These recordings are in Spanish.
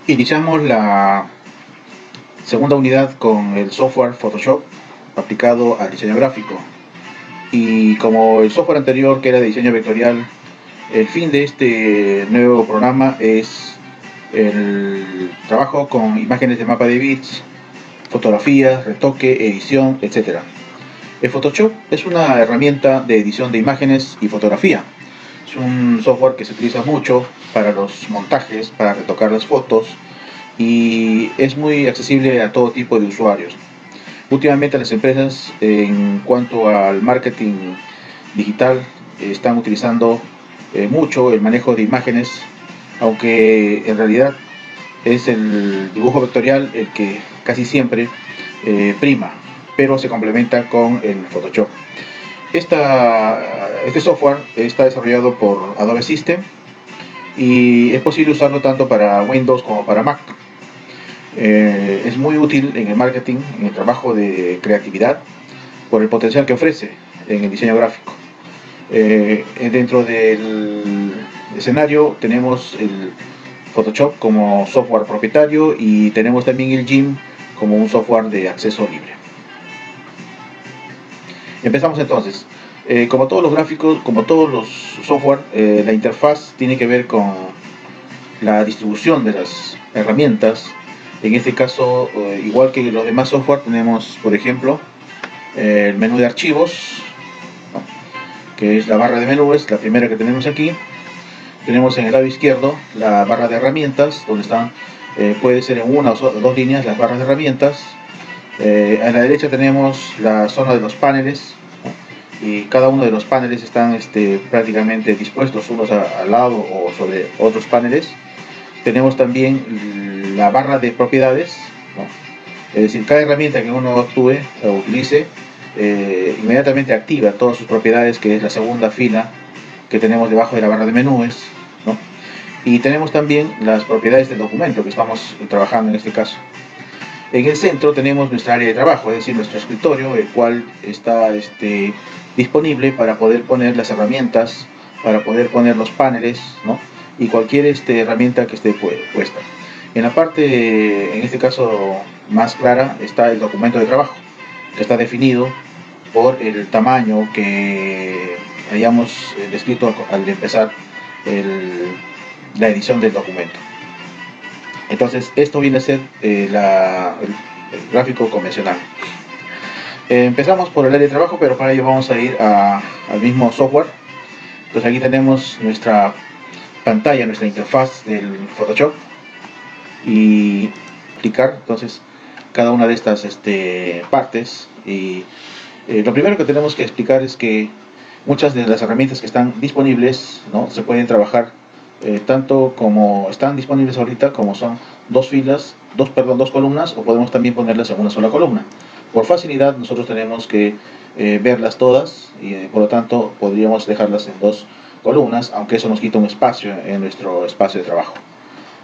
Iniciamos la segunda unidad con el software Photoshop aplicado al diseño gráfico. Y como el software anterior, que era de diseño vectorial, el fin de este nuevo programa es el trabajo con imágenes de mapa de bits, fotografías, retoque, edición, etc. El Photoshop es una herramienta de edición de imágenes y fotografía. Es un software que se utiliza mucho para los montajes, para retocar las fotos, y es muy accesible a todo tipo de usuarios. Últimamente las empresas, en cuanto al marketing digital, están utilizando mucho el manejo de imágenes, aunque en realidad es el dibujo vectorial el que casi siempre prima, pero se complementa con el Photoshop. Este software está desarrollado por Adobe System y es posible usarlo tanto para Windows como para Mac. Es muy útil en el marketing, en el trabajo de creatividad, por el potencial que ofrece en el diseño gráfico. Dentro del escenario tenemos el Photoshop como software propietario y tenemos también el GIMP como un software de acceso libre. Empezamos entonces. Como todos los gráficos, como todos los software, la interfaz tiene que ver con la distribución de las herramientas. En este caso, igual que los demás software, tenemos, por ejemplo, el menú de archivos, ¿no?, que es la barra de menú, es la primera que tenemos aquí. Tenemos en el lado izquierdo la barra de herramientas, donde están, puede ser en una o dos líneas las barras de herramientas. A la derecha tenemos la zona de los paneles, ¿no?, y cada uno de los paneles están prácticamente dispuestos unos al lado o sobre otros paneles. Tenemos también la barra de propiedades, ¿no? Es decir, cada herramienta que uno actúe o utilice, inmediatamente activa todas sus propiedades, que es la segunda fila que tenemos debajo de la barra de menús, ¿no? Y tenemos también las propiedades del documento que estamos trabajando en este caso. En el centro tenemos nuestra área de trabajo, es decir, nuestro escritorio, el cual está disponible para poder poner las herramientas, para poder poner los paneles, ¿no?, y cualquier herramienta que esté puesta. En la parte, en este caso más clara, está el documento de trabajo, que está definido por el tamaño que hayamos descrito al empezar la edición del documento. Entonces, esto viene a ser el gráfico convencional. Empezamos por el área de trabajo, pero para ello vamos a ir al mismo software. Entonces aquí tenemos nuestra pantalla, nuestra interfaz del Photoshop, y aplicar entonces cada una de estas partes. Y lo primero que tenemos que explicar es que muchas de las herramientas que están disponibles, ¿no?, se pueden trabajar tanto como están disponibles ahorita, como son dos columnas, o podemos también ponerlas en una sola columna. Por facilidad nosotros tenemos que verlas todas, y por lo tanto podríamos dejarlas en dos columnas, aunque eso nos quita un espacio en nuestro espacio de trabajo.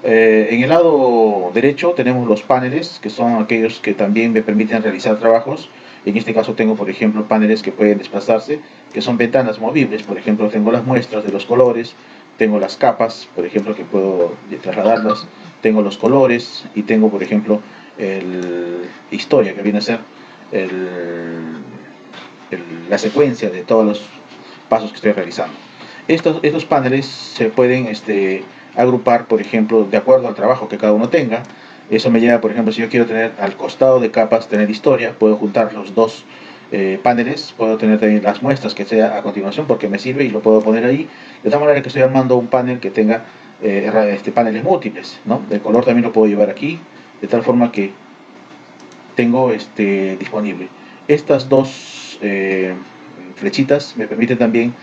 En el lado derecho tenemos los paneles, que son aquellos que también me permiten realizar trabajos. En este caso tengo, por ejemplo, paneles que pueden desplazarse, que son ventanas movibles. Por ejemplo, tengo las muestras de los colores, tengo las capas, por ejemplo, que puedo trasladarlas, tengo los colores, y tengo, por ejemplo, historia, que viene a ser la secuencia de todos los pasos que estoy realizando. Estos paneles se pueden agrupar, por ejemplo, de acuerdo al trabajo que cada uno tenga. Eso me lleva, por ejemplo, si yo quiero tener al costado de capas, tener historia, puedo juntar los dos paneles. Puedo tener también las muestras, que sea a continuación, porque me sirve y lo puedo poner ahí, de tal manera que estoy armando un panel que tenga paneles múltiples, ¿no? El color también lo puedo llevar aquí, de tal forma que tengo disponible. Estas dos flechitas me permiten también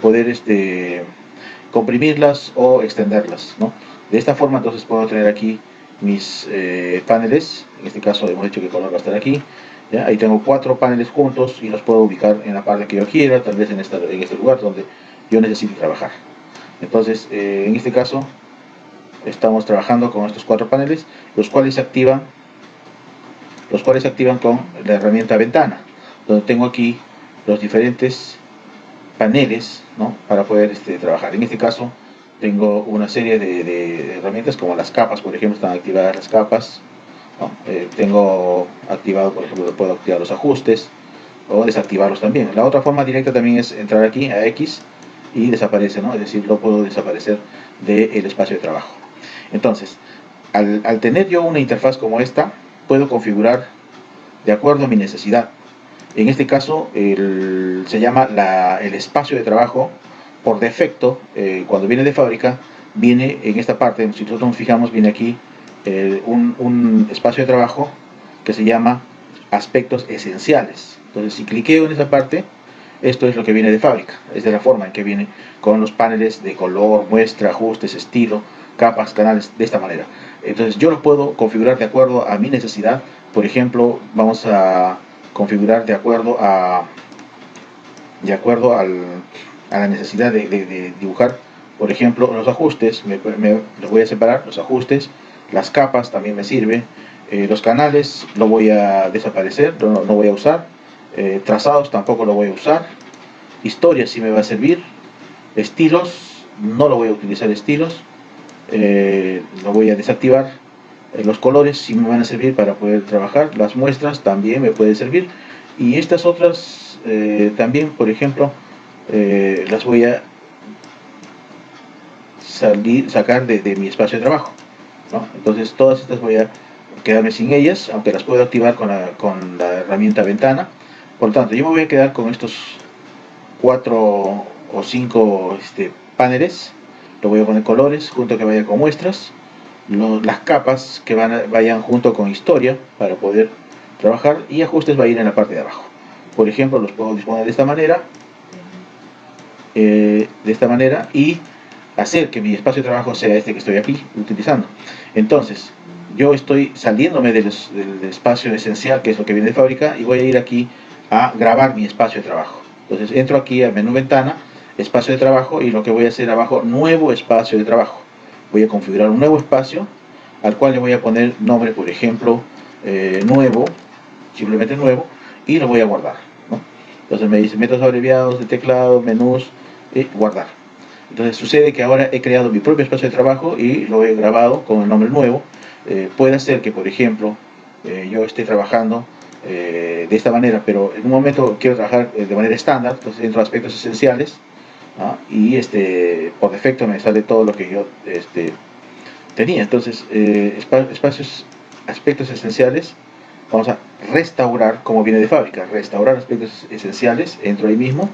poder comprimirlas o extenderlas, ¿no? De esta forma entonces puedo tener aquí mis paneles. En este caso hemos dicho que el color va a estar aquí, ¿ya? Ahí tengo 4 paneles juntos y los puedo ubicar en la parte que yo quiera, tal vez en este lugar donde yo necesite trabajar. Entonces, en este caso estamos trabajando con estos 4 paneles, los cuales se activan con la herramienta ventana, donde tengo aquí los diferentes paneles, ¿no?, para poder trabajar. En este caso tengo una serie de herramientas como las capas, por ejemplo, están activadas las capas, ¿no? Tengo activado, por ejemplo, puedo activar los ajustes o desactivarlos también. La otra forma directa también es entrar aquí a X y desaparece, ¿no? Es decir, lo puedo desaparecer del espacio de trabajo. Entonces, al tener yo una interfaz como esta, puedo configurar de acuerdo a mi necesidad. En este caso, se llama el espacio de trabajo. Por defecto, cuando viene de fábrica, viene en esta parte, si nosotros nos fijamos, viene aquí un espacio de trabajo que se llama aspectos esenciales. Entonces, si cliqueo en esa parte, esto es lo que viene de fábrica. Es de la forma en que viene con los paneles de color, muestra, ajustes, estilo, capas, canales, de esta manera. Entonces, yo lo puedo configurar de acuerdo a mi necesidad. Por ejemplo, vamos a configurar de acuerdo a la necesidad de dibujar. Por ejemplo, los ajustes, los voy a separar, los ajustes, las capas también me sirven, los canales lo voy a desaparecer, no voy a usar, trazados tampoco lo voy a usar, historia sí me va a servir, estilos, no lo voy a utilizar estilos, lo voy a desactivar, los colores sí me van a servir para poder trabajar, las muestras también me pueden servir, y estas otras también, por ejemplo, las voy a sacar de mi espacio de trabajo, ¿no? Entonces todas estas voy a quedarme sin ellas, aunque las puedo activar con la herramienta ventana. Por lo tanto, yo me voy a quedar con estos 4 o 5 paneles. Lo voy a poner colores junto que vaya con muestras, las capas que vayan junto con historia para poder trabajar, y ajustes va a ir en la parte de abajo. Por ejemplo, los puedo disponer de esta manera y hacer que mi espacio de trabajo sea este que estoy aquí utilizando. Entonces, yo estoy saliéndome del espacio esencial, que es lo que viene de fábrica, y voy a ir aquí a grabar mi espacio de trabajo. Entonces entro aquí al menú ventana, espacio de trabajo, y lo que voy a hacer abajo, nuevo espacio de trabajo. Voy a configurar un nuevo espacio al cual le voy a poner nombre, por ejemplo, nuevo, simplemente nuevo, y lo voy a guardar, ¿no? Entonces me dice métodos abreviados de teclado, menús, y guardar. Entonces sucede que ahora he creado mi propio espacio de trabajo y lo he grabado con el nombre nuevo. Puede ser que, por ejemplo, yo esté trabajando de esta manera, pero en un momento quiero trabajar de manera estándar, entonces entro a aspectos esenciales, ¿no? Y por defecto me sale todo lo que yo tenía. Entonces, aspectos esenciales, vamos a restaurar como viene de fábrica, restaurar aspectos esenciales, entro ahí mismo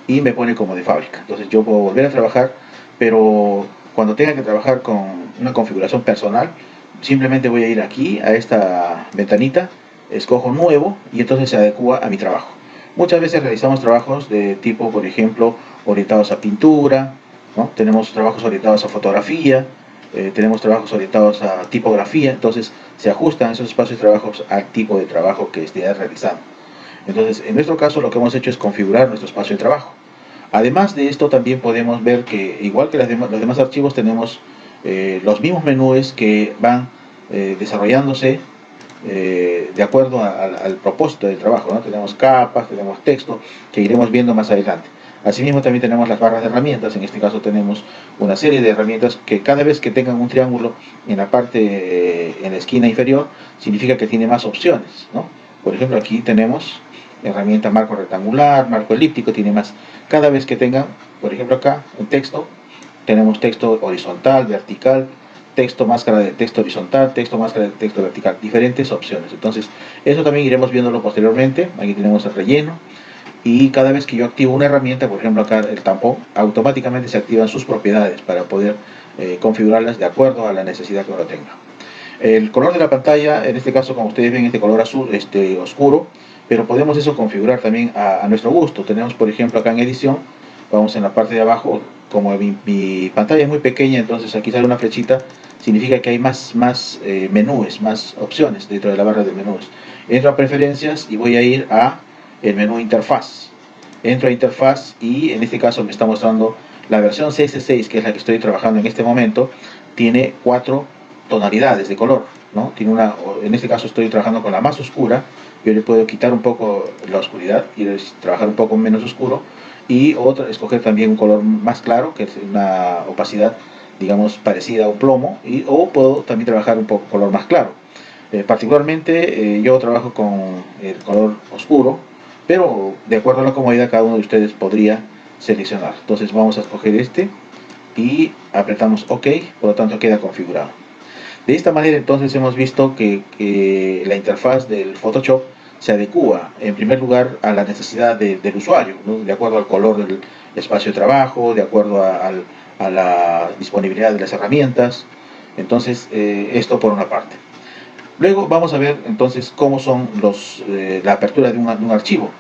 y me pone como de fábrica. Entonces yo puedo volver a trabajar, pero cuando tenga que trabajar con una configuración personal, simplemente voy a ir aquí a esta ventanita, escojo nuevo y entonces se adecua a mi trabajo. Muchas veces realizamos trabajos de tipo, por ejemplo, orientados a pintura, ¿no? Tenemos trabajos orientados a fotografía, tenemos trabajos orientados a tipografía, entonces se ajustan esos espacios de trabajo al tipo de trabajo que esté realizando. Entonces, en nuestro caso lo que hemos hecho es configurar nuestro espacio de trabajo. Además de esto, también podemos ver que, igual que los demás archivos, tenemos los mismos menús que van desarrollándose de acuerdo al propósito del trabajo, ¿no? Tenemos capas, tenemos texto, que iremos viendo más adelante. Asimismo, también tenemos las barras de herramientas. En este caso tenemos una serie de herramientas que cada vez que tengan un triángulo en la parte, en la esquina inferior, significa que tiene más opciones, ¿no? Por ejemplo, aquí tenemos herramienta marco rectangular, marco elíptico, tiene más. Cada vez que tengan, por ejemplo acá, en texto, tenemos texto horizontal, vertical, texto, máscara de texto horizontal, texto, máscara de texto vertical, diferentes opciones. Entonces, eso también iremos viéndolo posteriormente. Aquí tenemos el relleno, y cada vez que yo activo una herramienta, por ejemplo acá el tampón, automáticamente se activan sus propiedades para poder configurarlas de acuerdo a la necesidad que uno tenga. El color de la pantalla, en este caso, como ustedes ven, este color azul oscuro, pero podemos eso configurar también a nuestro gusto. Tenemos, por ejemplo, acá en edición, vamos en la parte de abajo, como mi pantalla es muy pequeña, entonces aquí sale una flechita, significa que hay más menús, más opciones dentro de la barra de menús. Entro a preferencias y voy a ir a el menú interfaz. Entro a interfaz y en este caso me está mostrando la versión CS6, que es la que estoy trabajando en este momento. Tiene 4 tonalidades de color, ¿no? Tiene en este caso estoy trabajando con la más oscura. Yo le puedo quitar un poco la oscuridad y trabajar un poco menos oscuro, y otra, escoger también un color más claro, que es una opacidad, digamos, parecida a un plomo, o puedo también trabajar un poco color más claro. Particularmente yo trabajo con el color oscuro, pero de acuerdo a la comodidad cada uno de ustedes podría seleccionar. Entonces vamos a escoger este y apretamos OK, por lo tanto queda configurado. De esta manera entonces hemos visto que la interfaz del Photoshop se adecua en primer lugar a la necesidad del usuario, ¿no? De acuerdo al color del espacio de trabajo, de acuerdo a la disponibilidad de las herramientas. Entonces esto por una parte. Luego vamos a ver entonces cómo son la apertura de un archivo.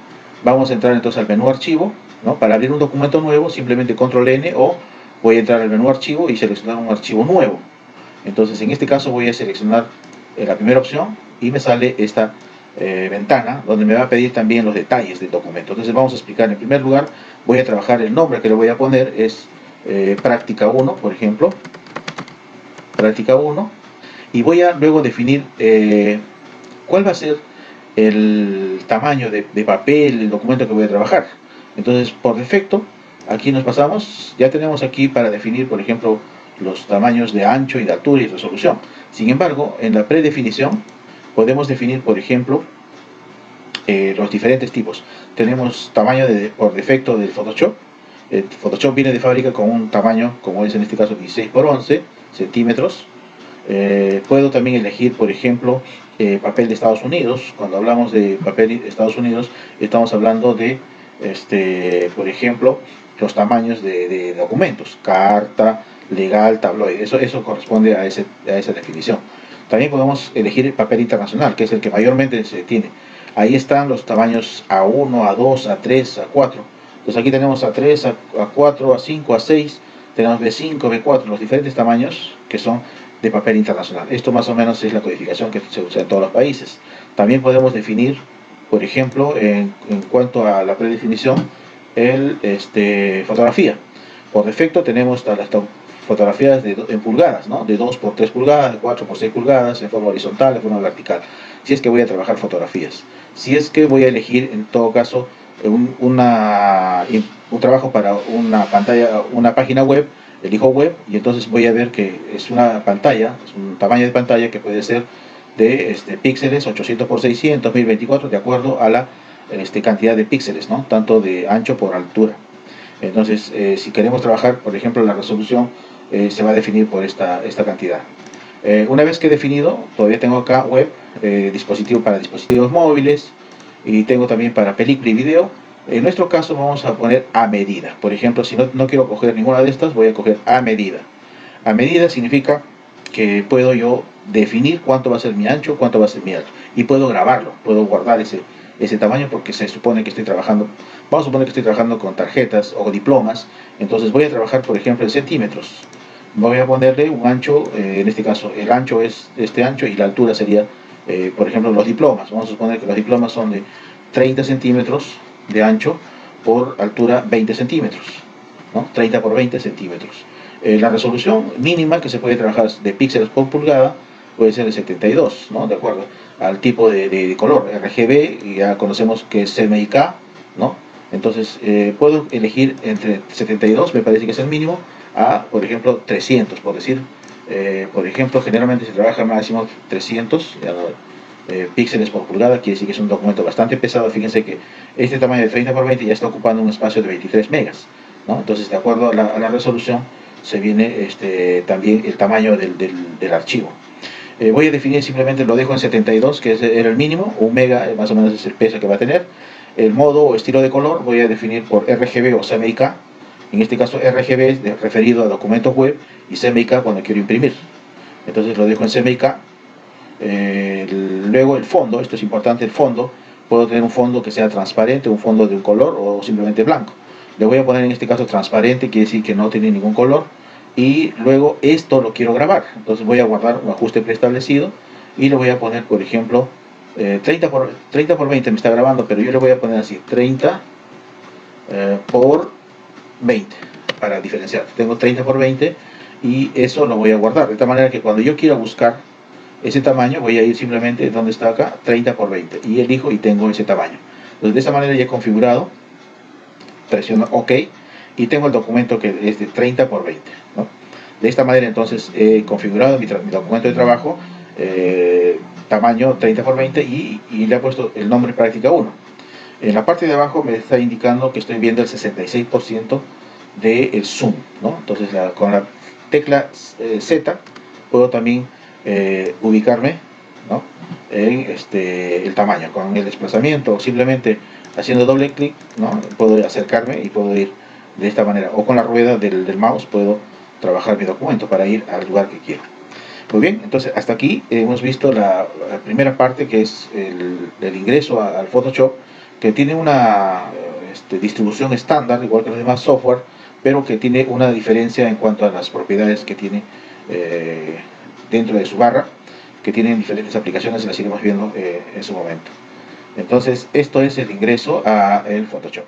Vamos a entrar entonces al menú archivo, ¿no? Para abrir un documento nuevo simplemente control N, o voy a entrar al menú archivo y seleccionar un archivo nuevo. Entonces en este caso voy a seleccionar la primera opción y me sale esta ventana donde me va a pedir también los detalles del documento. Entonces vamos a explicar. En primer lugar voy a trabajar el nombre que le voy a poner, es práctica 1, por ejemplo, práctica 1, y voy a luego definir cuál va a ser el tamaño de papel, el documento que voy a trabajar. Entonces por defecto aquí nos pasamos, ya tenemos aquí para definir, por ejemplo, los tamaños de ancho y de altura y resolución. Sin embargo, en la predefinición podemos definir, por ejemplo, los diferentes tipos. Tenemos tamaño por defecto del Photoshop. El Photoshop viene de fábrica con un tamaño, como es en este caso 16 por 11 centímetros. Puedo también elegir, por ejemplo, papel de Estados Unidos. Cuando hablamos de papel de Estados Unidos, estamos hablando de, por ejemplo, los tamaños de documentos, carta, legal, tabloide. Eso corresponde a esa definición. También podemos elegir el papel internacional, que es el que mayormente se tiene. Ahí están los tamaños A1, A2, A3, A4. Entonces aquí tenemos A3, A4, A5, A6, tenemos B5, B4, los diferentes tamaños que son de papel internacional. Esto más o menos es la codificación que se usa en todos los países. También podemos definir, por ejemplo, en cuanto a la predefinición, fotografía. Por defecto tenemos las fotografías en pulgadas, ¿no? De 2 por 3 pulgadas, de 4 por 6 pulgadas, en forma horizontal, en forma vertical. Si es que voy a trabajar fotografías. Si es que voy a elegir, en todo caso, un trabajo para una pantalla, una página web, elijo web y entonces voy a ver que es una pantalla, es un tamaño de pantalla que puede ser de píxeles 800 por 600, 1024, de acuerdo a la cantidad de píxeles, ¿no? Tanto de ancho por altura. Entonces, si queremos trabajar, por ejemplo, la resolución se va a definir por esta cantidad. Una vez que he definido, todavía tengo acá web, dispositivo para dispositivos móviles, y tengo también para película y video. En nuestro caso vamos a poner a medida. Por ejemplo, si no quiero coger ninguna de estas, voy a coger a medida. A medida significa que puedo yo definir cuánto va a ser mi ancho, cuánto va a ser mi alto. Y puedo grabarlo, puedo guardar ese tamaño, porque se supone que estoy trabajando, vamos a suponer que estoy trabajando con tarjetas o diplomas. Entonces voy a trabajar, por ejemplo, en centímetros. Voy a ponerle un ancho, en este caso el ancho es este ancho y la altura sería, por ejemplo, los diplomas. Vamos a suponer que los diplomas son de 30 centímetros de ancho por altura 20 centímetros, ¿no? 30 por 20 centímetros. La resolución mínima que se puede trabajar de píxeles por pulgada puede ser de 72, ¿no? De acuerdo al tipo de color. RGB, ya conocemos que es CMYK, ¿no? Entonces puedo elegir entre 72, me parece que es el mínimo, a, por ejemplo, 300, por decir. Por ejemplo, generalmente se trabaja máximo 300 píxeles por pulgada, quiere decir que es un documento bastante pesado. Fíjense que este tamaño de 30 por 20 ya está ocupando un espacio de 23 megas, ¿no? Entonces, de acuerdo a la resolución, se viene también el tamaño del archivo. Voy a definir simplemente, lo dejo en 72, que era el mínimo, 1 mega más o menos es el peso que va a tener. El modo o estilo de color voy a definir por RGB o CMYK. En este caso RGB es referido a documentos web y CMYK cuando quiero imprimir. Entonces lo dejo en CMYK. Luego el fondo, esto es importante, el fondo, puedo tener un fondo que sea transparente, un fondo de un color o simplemente blanco. Le voy a poner en este caso transparente, quiere decir que no tiene ningún color. Y luego esto lo quiero grabar, entonces voy a guardar un ajuste preestablecido y le voy a poner, por ejemplo, 30 por 20 me está grabando, pero yo le voy a poner así, 30 por 20, para diferenciar. Tengo 30 por 20 y eso lo voy a guardar, de tal manera que cuando yo quiera buscar ese tamaño, voy a ir simplemente donde está acá, 30 por 20, y elijo y tengo ese tamaño. Entonces de esa manera ya he configurado presiono OK y tengo el documento que es de 30 por 20, ¿no? De esta manera entonces he configurado mi documento de trabajo, tamaño 30 por 20 y le he puesto el nombre práctica 1. En la parte de abajo me está indicando que estoy viendo el 66% del zoom, ¿no? Entonces con la tecla Z puedo también ubicarme, ¿no?, en el tamaño. Con el desplazamiento o simplemente haciendo doble clic, ¿no?, puedo acercarme y puedo ir de esta manera, o con la rueda del mouse puedo trabajar mi documento para ir al lugar que quiero. Muy bien, entonces hasta aquí hemos visto la primera parte, que es el ingreso al Photoshop, que tiene una distribución estándar, igual que los demás software, pero que tiene una diferencia en cuanto a las propiedades que tiene dentro de su barra, que tienen diferentes aplicaciones, las iremos viendo en su momento. Entonces, esto es el ingreso a el Photoshop.